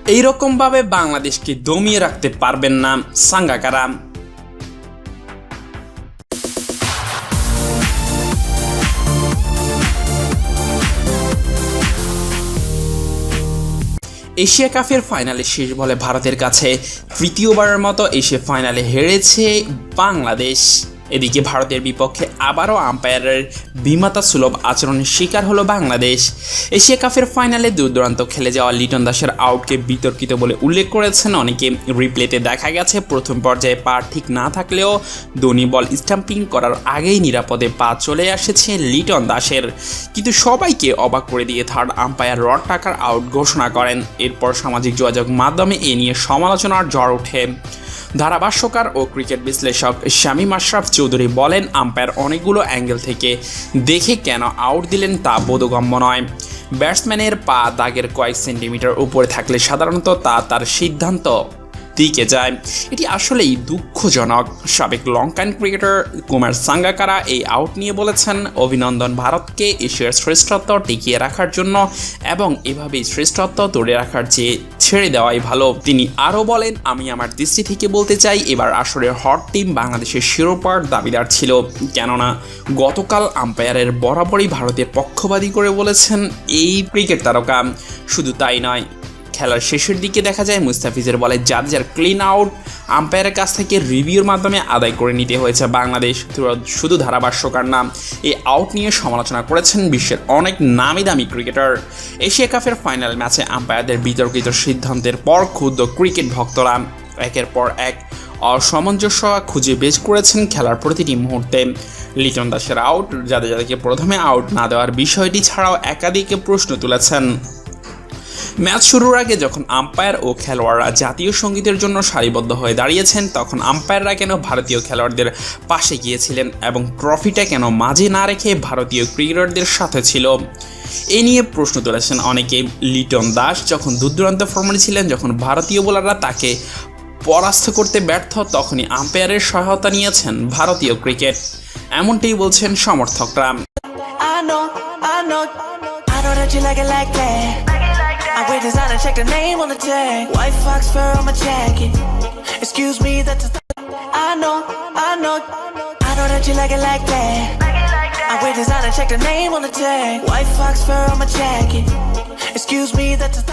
এইরকমভাবে বাংলাদেশকে দমিয়ে রাখতে পারবেন না সাঙ্গাকারা। এশিয়া কাপের ফাইনালে শেষ বলে ভারতের কাছে তৃতীয়বারের মতো এশিয়া ফাইনালে হেরেছে বাংলাদেশ। এদিকে ভারতের বিপক্ষে আবারও আম্পায়ারের বিমাতা সুলভ আচরণের শিকার হলো বাংলাদেশ। এশিয়া কাপের ফাইনালে দূর-দূরান্ত খেলে যাওয়া লিটন দাসের আউটকে বিতর্কিত বলে উল্লেখ করেছেন অনেকে। রিপ্লেতে দেখা গেছে প্রথম পর্যায়ে পা ঠিক না থাকলেও ধোনি বল স্টাম্পিং করার আগেই নিরাপদে পা চলে এসেছে লিটন দাসের, কিন্তু সবাইকে অবাক করে দিয়ে থার্ড আম্পায়ার রড টাকার আউট ঘোষণা করেন। এরপর সামাজিক যোগাযোগ মাধ্যমে এ নিয়ে সমালোচনার ঝড় ওঠে। ধারাভাষ্যকার ও ক্রিকেট বিশ্লেষক শামীম আশরাফ চৌধুরী বলেন, আম্পায়ার অনেকগুলো অ্যাঙ্গেল থেকে দেখে কেন আউট দিলেন তা বোধগম্য নয়। ব্যাটসম্যানের পা দাগের কয়েক সেন্টিমিটার উপরে থাকলে সাধারণত তা তার সিদ্ধান্ত দিকে যায়। এটি আসলেই দুঃখজনক। সাবেক লঙ্কান ক্রিকেটার কুমার সাঙ্গাকারা এই আউট নিয়ে বলেছেন, অভিনন্দন ভারতকে এশিয়ার শ্রেষ্ঠত্ব টিকিয়ে রাখার জন্য এবং এভাবেই শ্রেষ্ঠত্ব ধরে রাখার চেয়ে ছেড়ে দেওয়াই ভালো। তিনি আরও বলেন, আমি আমার দৃষ্টি থেকে বলতে চাই এবার আসরের হট টিম বাংলাদেশের শিরোপার দাবিদার ছিল, কেননা গতকাল আম্পায়ারের বরাবরই ভারতের পক্ষপাতী করে বলেছেন এই ক্রিকেট তারকা। শুধু তাই নয়, খেলার শেষের দিকে দেখা যায় মুস্তাফিজের বলে জাদেজার ক্লিন আউট আম্পায়ারের কাছ থেকে রিভিউর মাধ্যমে আদায় করে নিতে হয়েছে বাংলাদেশ। শুধু ধারাভাষ্যকার নাম এই আউট নিয়ে সমালোচনা করেছেন বিশ্বের অনেক নামি দামি ক্রিকেটার। এশিয়া কাপের ফাইনাল ম্যাচে আম্পায়ারদের বিতর্কিত সিদ্ধান্তের পর ক্ষুব্ধ ক্রিকেট ভক্তরা একের পর এক অসামঞ্জস্য খুঁজে বের করেছেন খেলার প্রতিটি মুহূর্তে। লিটন দাসের আউট, জাদেজাকে প্রথমে আউট না দেওয়ার বিষয়টি ছাড়াও একাধিক প্রশ্ন তুলেছেন। ম্যাচ শুরুর আগে যখন আম্পায়ার ও খেলোয়াড়রা জাতীয় সঙ্গীতের জন্য সারিবদ্ধ হয়ে দাঁড়িয়েছেন, তখন আম্পায়াররা কেন ভারতীয় খেলোয়াড়দের পাশে গিয়েছিলেন এবং ট্রফিটা কেন মাঝে না রেখে ভারতীয় ক্রিকেটারদের সাথে ছিল, এ নিয়ে প্রশ্ন তুলেছেন অনেকে। লিটন দাস যখন দূর-দূরান্ত ফর্মে ছিলেন, যখন ভারতীয় বোলাররা তাকে পরাস্ত করতে ব্যর্থ, তখনই আম্পায়ারের সহায়তা নিয়েছেন ভারতীয় ক্রিকেট, এমনটাই বলছেন সমর্থকরা। I wear designer, check the name on the tag. White fox fur on my jacket. Excuse me, that's I know that you like it like that. I wear designer, check the name on the tag. White fox fur on my jacket. Excuse me, that's